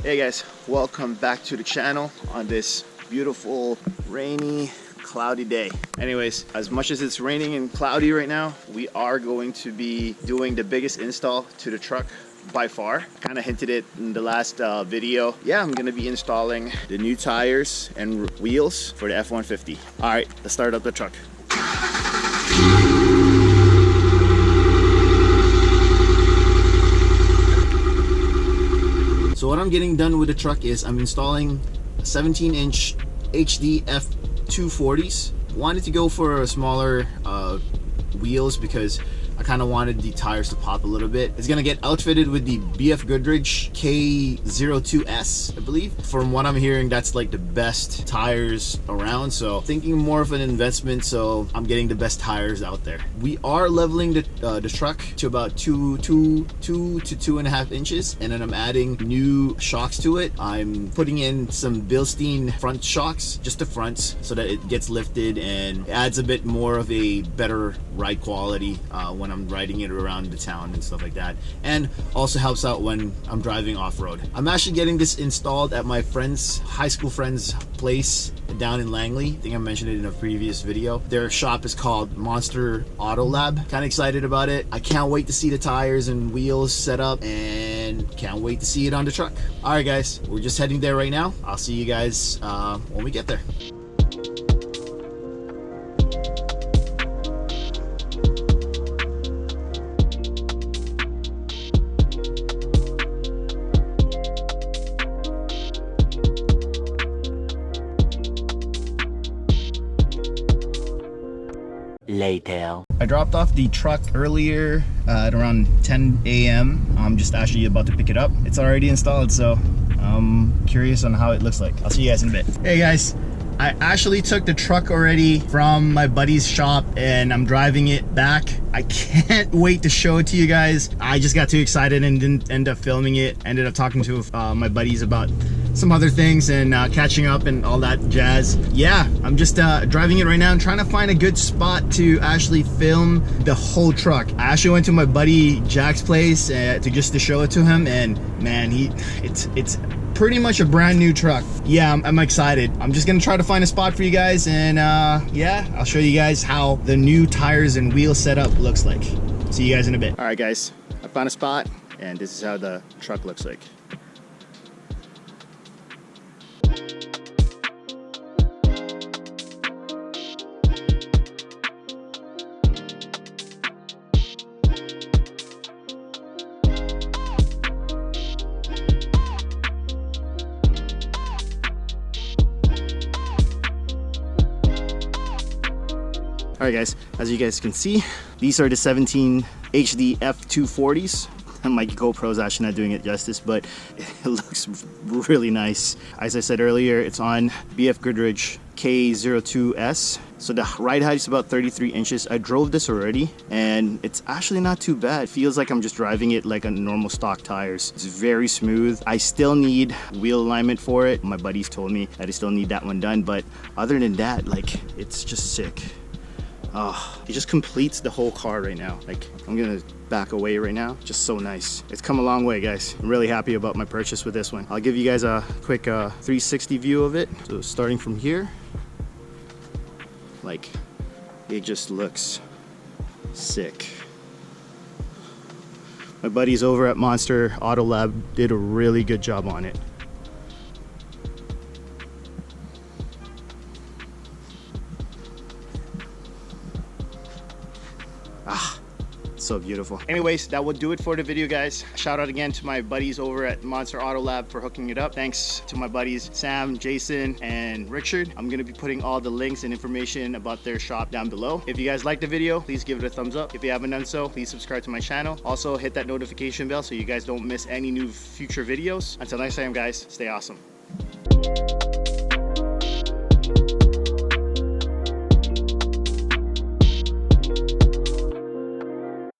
Hey guys, welcome back to the channel on this beautiful rainy cloudy day. Anyways, as much as it's raining and cloudy right now, we are going to be doing the biggest install to the truck by far. Kind of hinted it in the last video. Yeah, I'm gonna be installing the new tires and wheels for the F150. All right, let's start up the truck. So what I'm getting done with the truck is I'm installing 17-inch HD F240s. Wanted to go for a smaller wheels because I kind of wanted the tires to pop a little bit. It's gonna get outfitted with the BF Goodrich K02S, I believe. From what I'm hearing, that's like the best tires around. So thinking more of an investment, so I'm getting the best tires out there. We are leveling the truck to about 2 to 2.5 inches, and then I'm adding new shocks to it. I'm putting in some Bilstein front shocks, just the fronts, so that it gets lifted and adds a bit more of a better ride quality when I'm riding it around the town and stuff like that, and also helps out when I'm driving off-road. I'm actually getting this installed at my high school friend's place down in Langley. I think I mentioned it in a previous video. Their shop is called Monster Auto Lab. Kind of excited about it. I can't wait to see the tires and wheels set up, and can't wait to see it on the truck. All right guys, we're just heading there right now. I'll see you guys when we get there. Later. I dropped off the truck earlier at around 10 a.m. I'm just actually about to pick it up. It's already installed, so I'm curious on how it looks like. I'll see you guys in a bit. Hey guys, I actually took the truck already from my buddy's shop and I'm driving it back. I can't wait to show it to you guys. I just got too excited and didn't end up filming it. Ended up talking to my buddies about some other things and catching up and all that jazz. Yeah, I'm just driving it right now and trying to find a good spot to actually film the whole truck. I actually went to my buddy Jack's place to show it to him, and man, it's pretty much a brand new truck. Yeah, I'm excited. I'm just gonna try to find a spot for you guys, and yeah, I'll show you guys how the new tires and wheel setup looks like. See you guys in a bit. All right guys, I found a spot and this is how the truck looks like. Alright guys, as you guys can see, these are the 17 HD F240s. My GoPro's actually not doing it justice, but it looks really nice. As I said earlier, it's on BF Goodrich K02S. So the ride height is about 33 inches. I drove this already and it's actually not too bad. Feels like I'm just driving it like a normal stock tires. It's very smooth. I still need wheel alignment for it. My buddies told me that I still need that one done, but other than that, like, it's just sick. Oh, it just completes the whole car right now. Like, I'm gonna back away right now. Just so nice. It's come a long way, guys. I'm really happy about my purchase with this one. I'll give you guys a quick 360 view of it. So starting from here, like, it just looks sick. My buddies over at Monster Auto Lab did a really good job on it. So beautiful. Anyways, that will do it for the video, guys. Shout out again to my buddies over at Monster Auto Lab for hooking it up. Thanks to my buddies Sam, Jason, and Richard. I'm gonna be putting all the links and information about their shop down below. If you guys liked the video, please give it a thumbs up. If you haven't done so, please subscribe to my channel. Also hit that notification bell so you guys don't miss any new future videos. Until next time, guys, stay awesome.